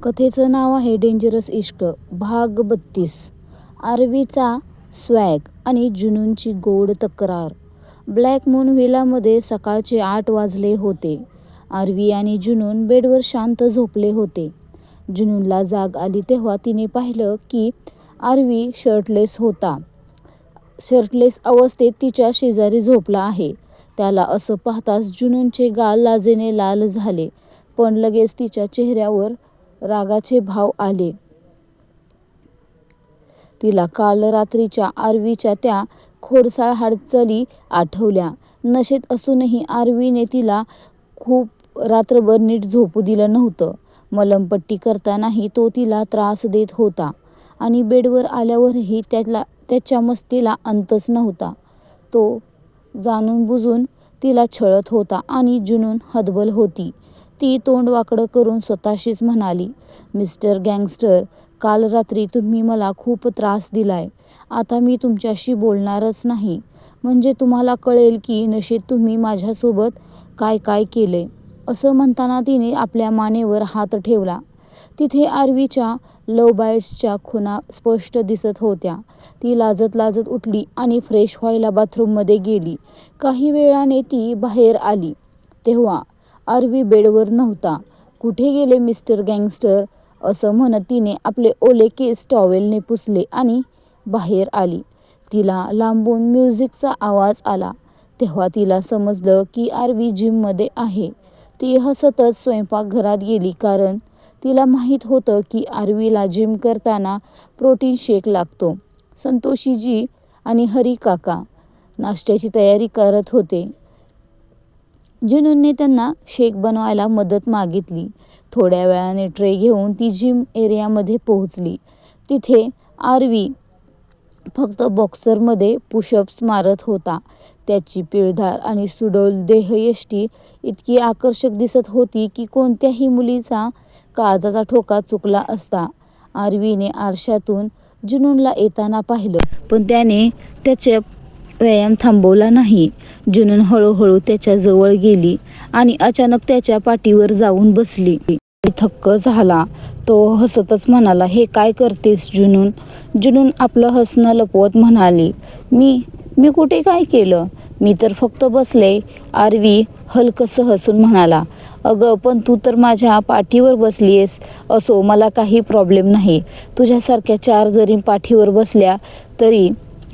कथेचं नाव आहे डेंजरस इश्क भाग 32. आरवीचा स्वॅग आणि जुनूनची गोड तक्रार. ब्लॅक मून व्हिलामध्ये सकाळचे 8 वाजले होते. आरवी आणि जुनून बेडवर शांत झोपले होते. जुनूनला जाग आली तेव्हा तिने पाहिलं की आरवी शर्टलेस अवस्थेत तिच्या शेजारी झोपला आहे. त्याला असं पाहताच जुनूनचे गाल लाजेने लाल झाले, पण लगेच तिच्या चेहऱ्यावर रागाचे भाव आले. तिला काल रात्रीच्या आरवीच्या त्या खोडसाळ हालचाली आठवल्या. नशेत असूनही आरवीने तिला खूप रात्रभर नीट झोपू दिलं नव्हतं. मलमपट्टी करतानाही तो तिला त्रास देत होता आणि बेडवर आल्यावरही त्याच्या मस्तीला अंतच नव्हता. तो जाणून-बुजून तिला छळत होता आणि जुनून हतबल होती. ती तोंड वाकडं करून स्वतःशीच म्हणाली, "मिस्टर गँगस्टर, काल रात्री तुम्ही मला खूप त्रास दिलाय. आता मी तुमच्याशी बोलणारच नाही. म्हणजे तुम्हाला कळेल की नशेत तुम्ही माझ्यासोबत काय काय केलंय." असं म्हणताना तिने आपल्या मानेवर हात ठेवला. तिथे आरवीच्या लव्ह बाईट्सच्या खुणा स्पष्ट दिसत होत्या. ती लाजत लाजत उठली आणि फ्रेश व्हायला बाथरूममध्ये गेली. काही वेळाने ती बाहेर आली तेव्हा आरवी बेडवर नव्हता. "कुठे गेले मिस्टर गँगस्टर?" असं म्हणत तिने आपले ओले केस टॉवेलने पुसले आणि बाहेर आली. तिला लांबून म्युझिकचा आवाज आला. तेव्हा तिला समजलं की आरवी जिममध्ये आहे. ती हसतच स्वयंपाकघरात गेली, कारण तिला माहीत होतं की आरवीला जिम करताना प्रोटीन शेक लागतो. संतोषीजी आणि हरी काका नाश्त्याची तयारी करत होते. जुनूनने त्यांना शेक बनवायला मदत मागितली. थोड्या वेळाने ट्रे घेऊन ती जिम एरियामध्ये पोहोचली. तिथे आरवी फक्त बॉक्सरमध्ये पुशअप्स मारत होता. त्याची पिळदार आणि सुडौल देहयष्टी इतकी आकर्षक दिसत होती की कोणत्याही मुलीचा काळजाचा ठोका चुकला असता. आरवीने आरशातून जुनूनला येताना पाहिलं, पण त्याने त्याचा व्यायाम थांबवला नाही. जुनून हळूहळू त्याच्या जवळ गेली आणि अचानक त्याच्या पाठीवर जाऊन बसली. थक्क झाला. तो हसतच म्हणाला, "हे काय करतेस जुनून?" जुनून आपलं हसणं लपवत म्हणाली, मी कुठे काय केलं? मी तर फक्त बसले." आरवी हलकसं हसून म्हणाला, "अगं, पण तू तर माझ्या पाठीवर बसलीयस." "असो, मला काही प्रॉब्लेम नाही. तुझ्यासारख्या 4 जरी पाठीवर बसल्या तरी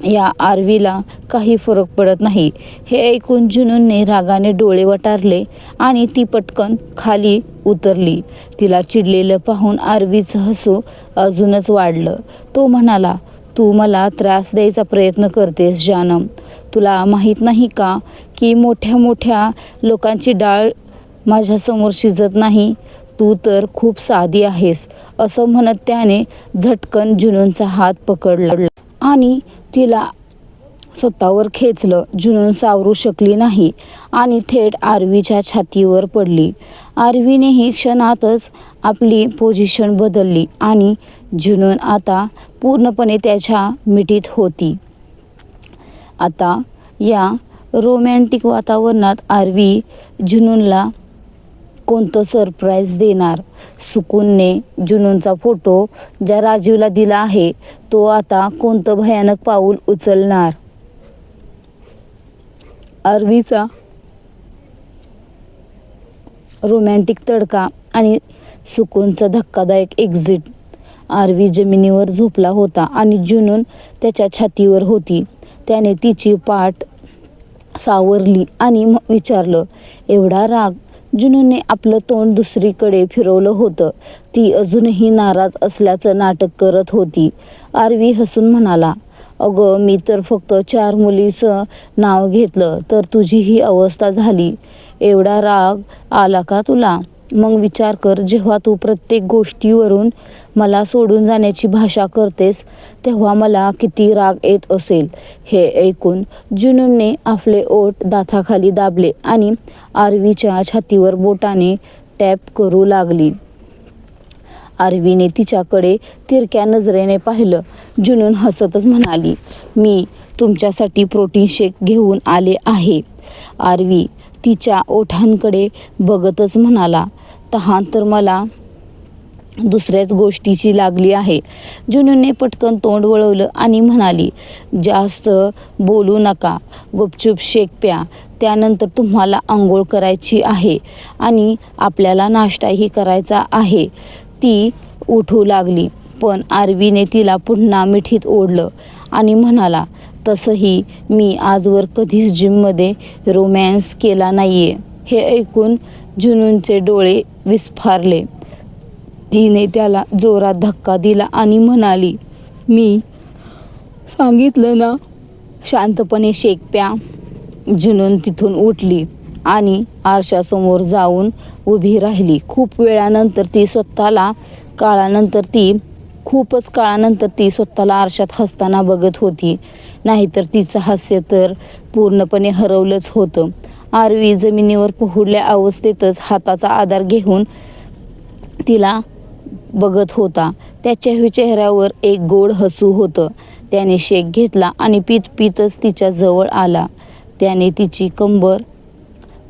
या आरवीला काही फरक पडत नाही." हे ऐकून जुनूनने रागाने डोळे वटारले आणि ती पटकन खाली उतरली. तिला चिडलेलं पाहून आरवीचं हसू अजूनच वाढलं. तो म्हणाला, "तू मला त्रास द्यायचा प्रयत्न करतेस जानम. तुला माहीत नाही का की मोठ्या मोठ्या लोकांची डाळ माझ्यासमोर शिजत नाही. तू तर खूप साधी आहेस." असं म्हणत त्याने झटकन जुनूनचा हात पकडला आणि तिला स्वतःवर खेचलं. जुनून सावरू शकली नाही आणि थेट आरवीच्या छातीवर पडली. आरवीनेही क्षणातच आपली पोझिशन बदलली आणि जुनून आता पूर्णपणे त्याच्या मिठीत होती. आता या रोमॅन्टिक वातावरणात आरवी जुनूनला कोणतं सरप्राईज देणार? सुकूनने जुनूनचा फोटो ज्या राजीवला दिला आहे, तो आता कोणतं भयानक पाऊल उचलणार? आरवीचा रोमॅन्टिक तडका आणि सुकूनचा धक्कादायक एक्झिट. आरवी जमिनीवर झोपला होता आणि जुनून त्याच्या छातीवर होती. त्याने तिची पाठ सावरली आणि विचारलं, "एवढा राग?" जुनूनने आपलं तोंड दुसरीकडे फिरवलं होतं. ती अजूनही नाराज असल्याचं नाटक करत होती. आरवी हसून म्हणाला, "अगं, मी तर फक्त 4 मुलींचं नाव घेतलं तर तुझी ही अवस्था झाली. एवढा राग आला का तुला? मग विचार कर, जेव्हा तू प्रत्येक गोष्टीवरून मला सोडून जाण्याची भाषा करतेस तेव्हा मला किती राग येत असेल." हे ऐकून जुनूनने आपले ओठ दाताखाली दाबले आणि आरवीच्या छातीवर बोटाने टॅप करू लागली. आरवीने तिच्याकडे तिरक्या नजरेने पाहिलं. जुनून हसतच म्हणाली, "मी तुमच्यासाठी प्रोटीन शेक घेऊन आले आहे." आरवी तिच्या ओठांकडे बघतच म्हणाला, "तहान तर मला दुसऱ्याच गोष्टीची लागली आहे. जुनूनने पटकन तोंड वळवलं आणि म्हणाली, जास्त बोलू नका, गुपचूप शेक प्या. त्यानंतर तुम्हाला आंघोळ करायची आहे आणि आपल्याला नाश्ताही करायचा आहे. ती उठू लागली, पण आरवीने तिला पुन्हा मिठीत ओढलं आणि म्हणाला, तसंही मी आजवर कधीच जिममध्ये रोमॅन्स केला नाहीये. हे ऐकून जुनूनचे डोळे विस्फारले. तिने त्याला जोरात धक्का दिला आणि म्हणाली, मी सांगितलं ना, शांतपणे शेक प्या. जुनून तिथून उठली आणि आरशासमोर जाऊन उभी राहिली. खूपच काळानंतर ती स्वतःला आरशात हसताना बघत होती. नाहीतर तिचं हास्य तर पूर्णपणे हरवलंच होतं. आरवी जमिनीवर पहुडल्या अवस्थेतच हाताचा आधार घेऊन तिला बघत होता. त्याच्या चेहऱ्यावर एक गोड हसू होतं. त्याने शेक घेतला आणि पीतच तिच्या जवळ आला. त्याने तिची कंबर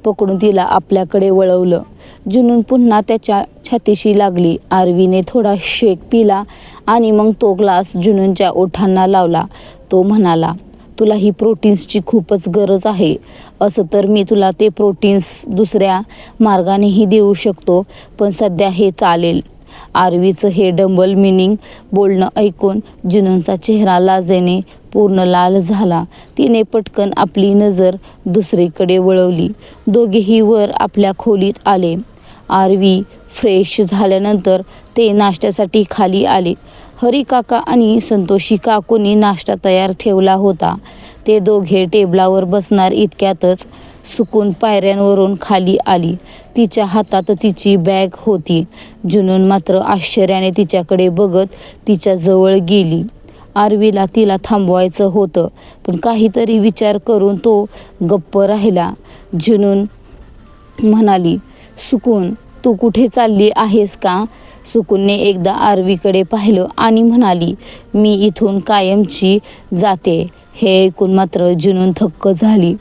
पकडून तिला आपल्याकडे वळवलं. जुनून पुन्हा त्याच्या छातीशी लागली. आरवीने थोडा शेक पिला आणि मग तो ग्लास जुनूनच्या ओठांना लावला. तो म्हणाला, तुला ही प्रोटीन्सची खूपच गरज आहे. असं तर मी तुला ते प्रोटीन्स दुसऱ्या मार्गानेही देऊ शकतो, पण सध्या हे चालेल. आरवीचं हे डबल मिनिंग बोलणं ऐकून जुनूनचा चेहरा लाजेने पूर्ण लाल झाला. तिने पटकन आपली नजर दुसरीकडे वळवली. दोघेही वर आपल्या खोलीत आले. आरवी फ्रेश झाल्यानंतर ते नाश्त्यासाठी खाली आले. हरिकाका आणि संतोषी काकूंनी नाश्ता तयार ठेवला होता. ते दोघे टेबलावर बसणार इतक्यातच सुकून पायऱ्यांवरून खाली आली. तिच्या हातात तिची बॅग होती. जुनून मात्र आश्चर्याने तिच्याकडे बघत तिच्या जवळ गेली. आरवीला तिला थांबवायचं होतं, पण काहीतरी विचार करून तो गप्प राहिला. जुनून म्हणाली, सुकून, तू कुठे चालली आहेस का? सुकूनने एकदा आरवीकडे पाहिलं आणि म्हणाली, मी इथून कायमची जाते. हे ऐकून मात्र जुनून थक्क झाली.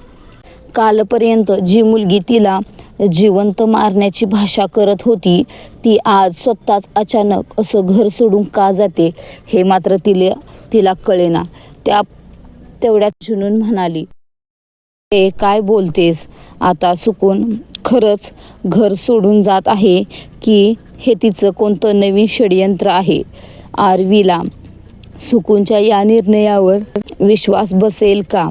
कालपर्यंत जी मुलगी तिला जिवंत मारण्याची भाषा करत होती, ती आज स्वतःच अचानक असं घर सोडून का जाते हे मात्र तिला कळेना. तेवढ्यात जुनून म्हणाली, हे काय बोलतेस? आता सुकून खरंच घर सोडून जात आहे की हे तिचं कोणतं नवीन षड्यंत्र आहे? आरवीला सुकूनच्या या निर्णयावर विश्वास बसेल का?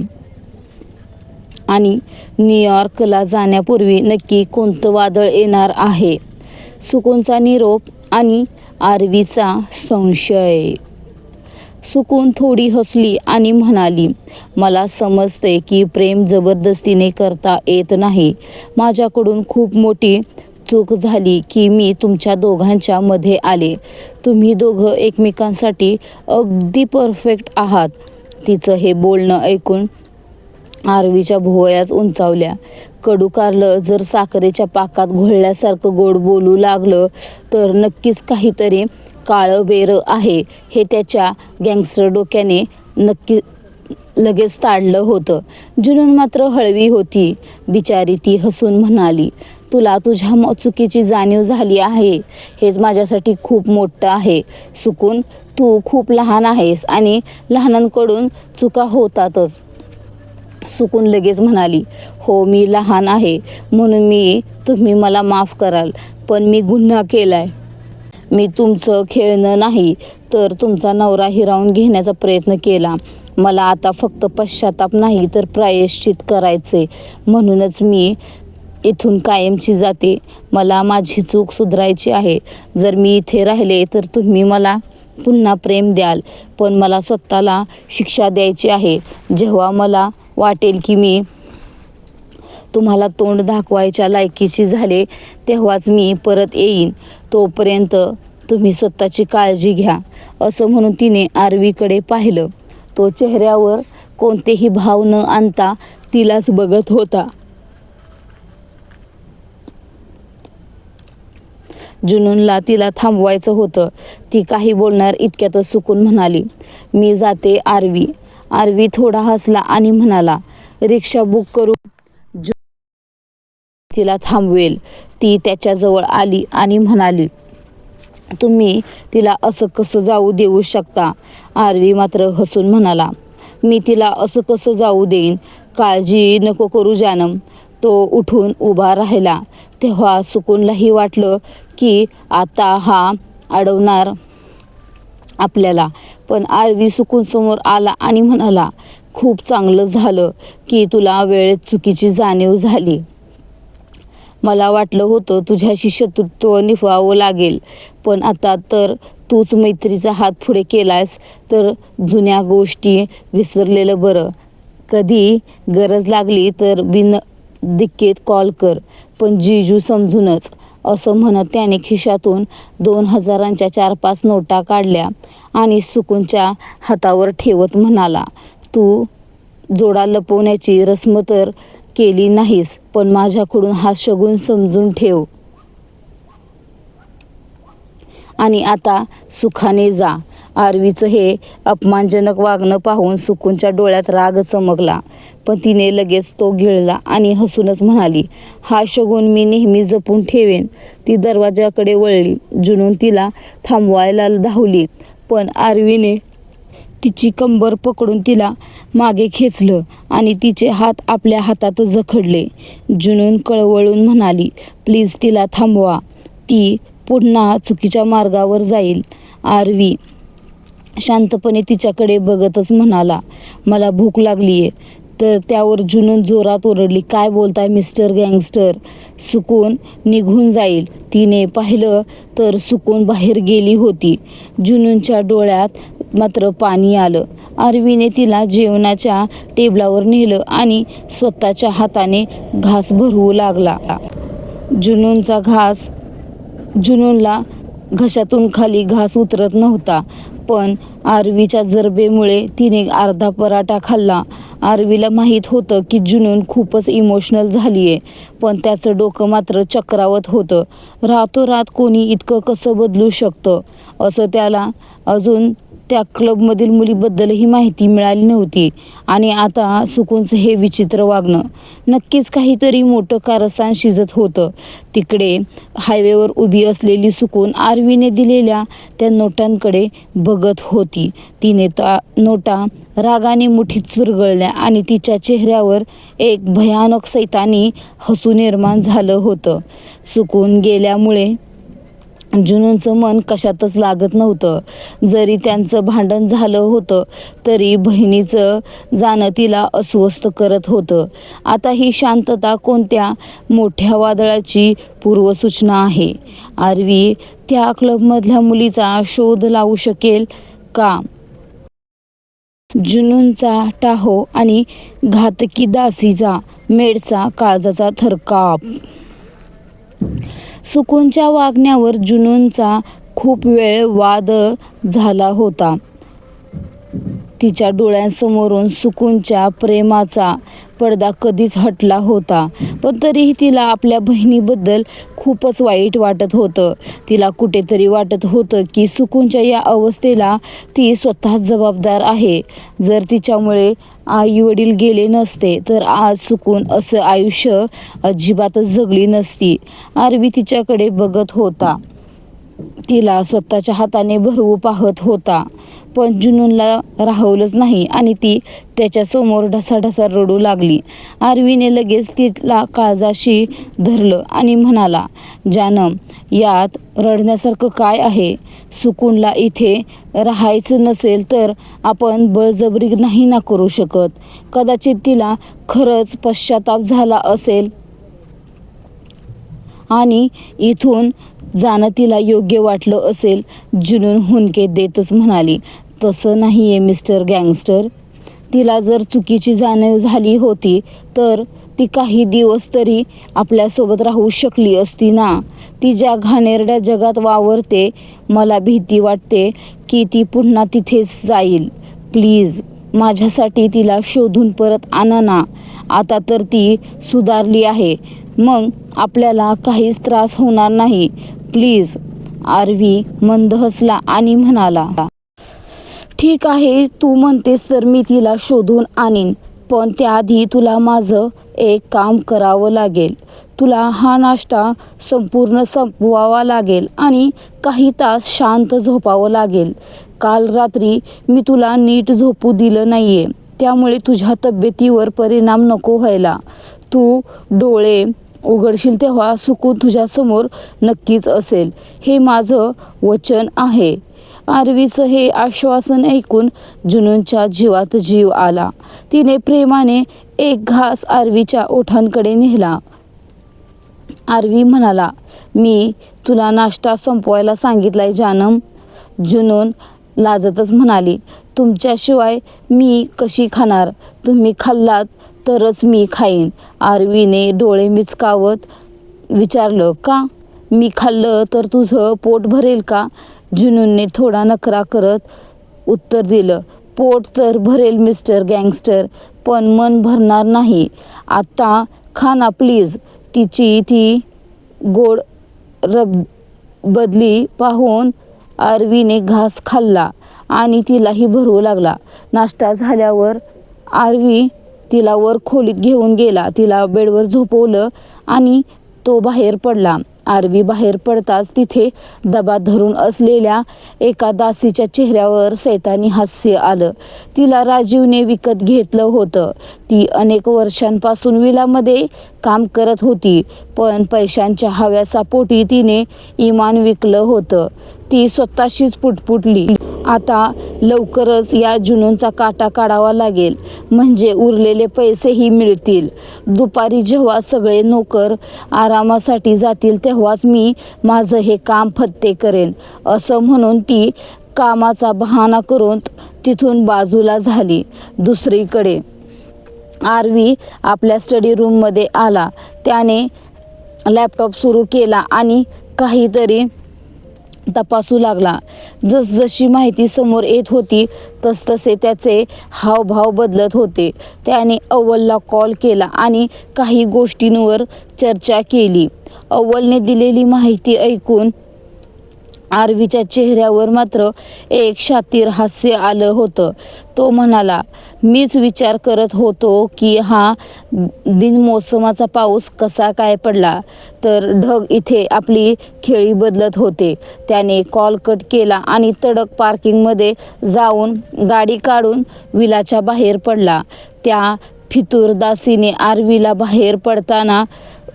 आणि न्यूयॉर्कला जाण्यापूर्वी नक्की कोणतं वादळ येणार आहे? सुकूनचा निरोप आणि आरवीचा संशय. सुकून थोडी हसली आणि म्हणाली, मला समजते की प्रेम जबरदस्तीने करता येत नाही. माझ्याकडून खूप मोठी चूक झाली की मी तुमच्या दोघांच्या मध्ये आले. तुम्ही दोघं एकमेकांसाठी अगदी परफेक्ट आहात. तिचं हे बोलणं ऐकून आरवीच्या भुवयाच उंचावल्या. कडू कारलं जर साखरेच्या पाकात घोळल्यासारखं गोड बोलू लागलं तर नक्कीच काहीतरी काळं बेरं आहे हे त्याच्या गँगस्टर डोक्याने लगेच ताडलं होतं. जुनून मात्र हळवी होती. बिचारी ती हसून म्हणाली, तुला तुझ्या चुकीची जाणीव झाली आहे, हेच माझ्यासाठी खूप मोठं आहे. सुकून, तू खूप लहान आहेस आणि लहानांकडून चुका होतातच. सुकून लगेच म्हणाली, हो मी लहान आहे म्हणून तुम्ही मला माफ कराल, पण मी गुन्हा केलाय. मी तुमचं खेळणं नाही तर तुमचा नवरा हिरावून घेण्याचा प्रयत्न केला. मला आता फक्त पश्चाताप नाही तर प्रायश्चित करायचे. म्हणूनच मी इथून कायमची जाते. मला माझी चूक सुधारायची आहे. जर मी इथे राहिले तर तुम्ही मला पुन्हा प्रेम द्याल, पण मला स्वतःला शिक्षा द्यायची आहे. जेव्हा मला वाटेल की मी तुम्हाला तोंड दाखवायच्या लायकीची झाले तेव्हाच मी परत येईन. तोपर्यंत तुम्ही स्वतःची काळजी घ्या. असं म्हणून तिने आरवीकडे पाहिलं. तो चेहऱ्यावर कोणतेही भाव न आणता तिलाच बघत होता. जुनूनला तिला थांबवायचं होतं. ती काही बोलणार इतक्यातच सुकून म्हणाली, मी जाते आरवी. आरवी थोडा हसला आणि म्हणाला, रिक्षा बुक करू? तिला थांबवेल. ती त्याच्याजवळ आली आणि म्हणाली, तुम्ही तिला असं कसं जाऊ देऊ शकता? आरवी मात्र हसून म्हणाला, मी तिला असं कसं जाऊ देईन? काळजी नको करू जानम. तो उठून उभा राहिला. तेव्हा सुकूनलाही वाटलं की आता हा अडवणार आपल्याला. पण आरवी सुकूनसमोर आला आणि म्हणाला, खूप चांगलं झालं की तुला वेळेत चुकीची जाणीव झाली. मला वाटलं होतं तुझ्याशी शत्रुत्व निभवावं लागेल, पण आता तर तूच मैत्रीचा हात पुढे केलायस तर जुन्या गोष्टी विसरलेलं बरं. कधी गरज लागली तर बिनदिक्कत कॉल कर, पण जीजू समजूनच. असं म्हणत त्याने खिशातून 2000च्या 4-5 नोटा काढल्या आणि सुकूनच्या हातावर ठेवत म्हणाला, तू जोडा लपवण्याची रस्म तर केली नाहीस, पण माझ्याकडून हा शगुन समजून ठेव. आणि आता सुखाने जा. आरवीचं हे अपमानजनक वागणं पाहून सुकूनच्या डोळ्यात राग चमकला, पण तिने लगेच तो गिळला आणि हसूनच म्हणाली, हा शगुन मी नेहमी जपून ठेवेन. ती दरवाजाकडे वळली. जुनून तिला थांबवायला धावली, पण आरवीने तिची कंबर पकडून तिला मागे खेचलं आणि तिचे हात आपल्या हातात जखडले. जुनून कळवळून म्हणाली, प्लीज तिला थांबवा. ती पुन्हा चुकीच्या मार्गावर जाईल. आरवी शांतपणे तिच्याकडे बघतच म्हणाला, मला भूक लागलीये. तर त्यावर जुनून जोरात ओरडली, काय बोलताय मिस्टर गँगस्टर? सुकून निघून जाईल. तिने पाहिलं तर सुकून बाहेर गेली होती. जुनूनच्या डोळ्यात मात्र पाणी आलं. आरवीने तिला जेवणाच्या टेबलावर नेलं आणि स्वतःच्या हाताने घास भरवू लागला. जुनूनला घशातून खाली घास उतरत नव्हता, पण आरवीच्या जरबेमुळे तिने अर्धा पराठा खाल्ला. आरवीला माहीत होतं की जुनून खूपच इमोशनल झालीये, पण त्याचं डोकं मात्र चक्रावत होतं. रातोरात कोणी इतकं कसं बदलू शकतं, असं त्याला अजून त्या क्लबमधील मुलीबद्दलही माहिती मिळाली नव्हती. आणि आता सुकूनचं हे विचित्र वागणं. नक्कीच काहीतरी मोठं कारस्थान शिजत होतं. तिकडे हायवेवर उभी असलेली सुकून आरवीने दिलेल्या त्या नोटांकडे बघत होती. तिने त्या नोटा रागाने मुठीत चुरगळल्या आणि तिच्या चेहऱ्यावर एक भयानक सैतानी हसू निर्माण झालं होतं. सुकून गेल्यामुळे जुनूनचं मन कशातच लागत नव्हतं. जरी त्यांचं भांडण झालं होतं तरी बहिणीचं जाणं तिला अस्वस्थ करत होतं. आता ही शांतता कोणत्या मोठ्या वादळाची पूर्वसूचना आहे? आरवी त्या क्लबमधल्या मुलीचा शोध लावू शकेल का? जुनूनचा टाहो आणि घातकी दासीचा मेडचा काळजाचा थरकाप. सुकूनच्या वागण्यावर जुनूनचा खूप वेळ वाद झाला होता. तिच्या डोळ्यांसमोरून सुकूनच्या प्रेमाचा पडदा कधीच हटला होता, पण तरीही तिला आपल्या बहिणीबद्दल खूपच वाईट वाटत होतं. तिला कुठेतरी वाटत होतं की सुकूनच्या या अवस्थेला ती स्वतःच जबाबदार आहे. जर तिच्यामुळे आई-वडील गेले नसते तर आज सुकून असं आयुष्य अजिबातच जगली नसती. आरवी तिच्याकडे बघत होता. तिला स्वतःच्या हाताने भरवू पाहत होता, पण जुनूनला राहवलंच नाही आणि ती त्याच्यासमोर ढसाढसा रडू लागली. आरवीने लगेच तिला काळजाशी धरलं आणि म्हणाला, जानम, यात रडण्यासारखं काय आहे? सुकूनला इथे राहायचं नसेल तर आपण बळजबरी नाही ना करू शकत. कदाचित तिला खरंच पश्चाताप झाला असेल आणि इथून जाणं तिला योग्य वाटलं असेल. जुनून हुंदके देतच म्हणाली, तसं नाहीये मिस्टर गँगस्टर. तिला जर चुकीची जाणीव झाली होती तर ती काही दिवस तरी आपल्यासोबत राहू शकली असती ना. ती ज्या घाणेरड्या जगात वावरते, मला भीती वाटते की ती पुन्हा तिथेच जाईल. प्लीज माझ्यासाठी तिला शोधून परत आणा ना. आता तर ती सुधारली आहे, मग आपल्याला काहीच त्रास होणार नाही. प्लीज. आरवी मंद हसला आणि म्हणाला, ठीक आहे, तू म्हणतेस तर मी तिला शोधून आणीन, पण त्याआधी तुला माझं एक काम करावं लागेल. तुला हा नाश्ता संपूर्ण संपवावा लागेल आणि काही तास शांत झोपावं लागेल. काल रात्री मी तुला नीट झोपू दिलं नाहीये, त्यामुळे तुझ्या तब्येतीवर परिणाम नको व्हायला. तू डोळे उघडशील तेव्हा सुकून तुझ्यासमोर नक्कीच असेल, हे माझं वचन आहे. आरवीचं हे आश्वासन ऐकून जुनूनच्या जीवात जीव आला. तिने प्रेमाने एक घास आरवीच्या ओठांकडे नेला. आरवी म्हणाला, मी तुला नाश्ता संपवायला सांगितलाय जानम. जुनून लाजतच म्हणाली, तुमच्याशिवाय मी कशी खाणार? तुम्ही खाल्लात तरच मी खाईन. आरवीने डोळे मिचकावत विचारलं, का? मी खाल्लं तर तुझं पोट भरेल का? जुनूनने थोडा नखरा करत उत्तर दिलं, पोट तर भरेल मिस्टर गँगस्टर, पण मन भरणार नाही. आता खा ना प्लीज. तिची ती गोड बदली पाहून आरवीने घास खाल्ला आणि तिलाही भरवू लागला. नाश्ता झाल्यावर आरवी तिला वर खोलीत घेऊन गेला. तिला बेडवर झोपवलं आणि तो बाहेर पडला. आरवी बाहेर पडताच तिथे डबा धरून असलेल्या एका दासीच्या चेहऱ्यावर सैतानी हास्य आलं. तिला राजीवने विकत घेतलं होतं. ती अनेक वर्षांपासून विलामध्ये काम करत होती, पण पैशांच्या हव्यासापोटी तिने इमान विकलं होतं. ती स्वतःशीच पुटपुटली, आता लवकरच या जुनूनचा काटा काढावा लागेल, म्हणजे उरलेले पैसेही मिळतील. दुपारी जेव्हा सगळे नोकर आरामासाठी जातील तेव्हाच मी माझं हे काम फत्ते करेन. असं म्हणून ती कामाचा बहाणा करून तिथून बाजूला झाली. दुसरीकडे आरवी आपल्या स्टडी रूममध्ये आला. त्याने लॅपटॉप सुरू केला आणि काहीतरी तपासू लागला. जसजशी माहिती समोर येत होती तसतसे त्याचे हावभाव बदलत होते. त्याने अव्वलला कॉल केला आणि काही गोष्टींवर चर्चा केली. अव्वलने दिलेली माहिती ऐकून आरवीच्या चेहऱ्यावर मात्र एक शातीर हास्य आलं होतं. तो म्हणाला, मीच विचार करत होतो की हा बिनमोसमाचा पाऊस कसा काय पडला, तर ढग इथे आपली खेळी बदलत होते. त्याने कॉल कट केला आणि तडक पार्किंगमध्ये जाऊन गाडी काढून विलाच्या बाहेर पडला. त्या फितूर दासीने आरवीला बाहेर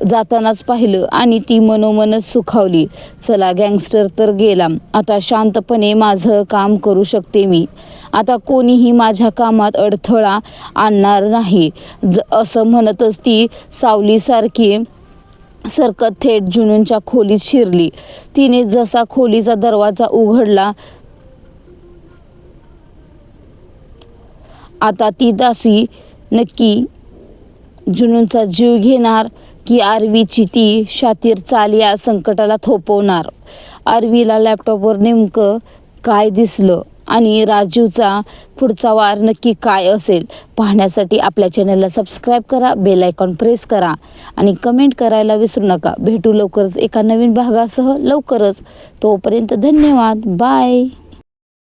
जातानाच पाहिलं आणि ती मनोमनच सुखावली. चला, गँगस्टर तर गेला, आता शांतपणे माझं काम करू शकते मी. आता कोणीही माझ्या कामात अडथळा आणणार नाही. असं म्हणतच ती सावलीसारखी सरकत थेट जुनूनच्या खोलीत शिरली. तिने जसा खोलीचा दरवाजा उघडला, आता ती दासी नक्की जुनूनचा जीव घेणार की आरवीची ती शातीर चाल या संकटाला थोपवणार? आरवीला लॅपटॉपवर नेमकं काय दिसलं आणि राजीवचा पुढचा वार नक्की काय असेल पाहण्यासाठी आपल्या चॅनलला सबस्क्राईब करा, बेल आयकॉन प्रेस करा आणि कमेंट करायला विसरू नका. भेटू लवकरच एका नवीन भागासह लवकरच. तोपर्यंत धन्यवाद. बाय.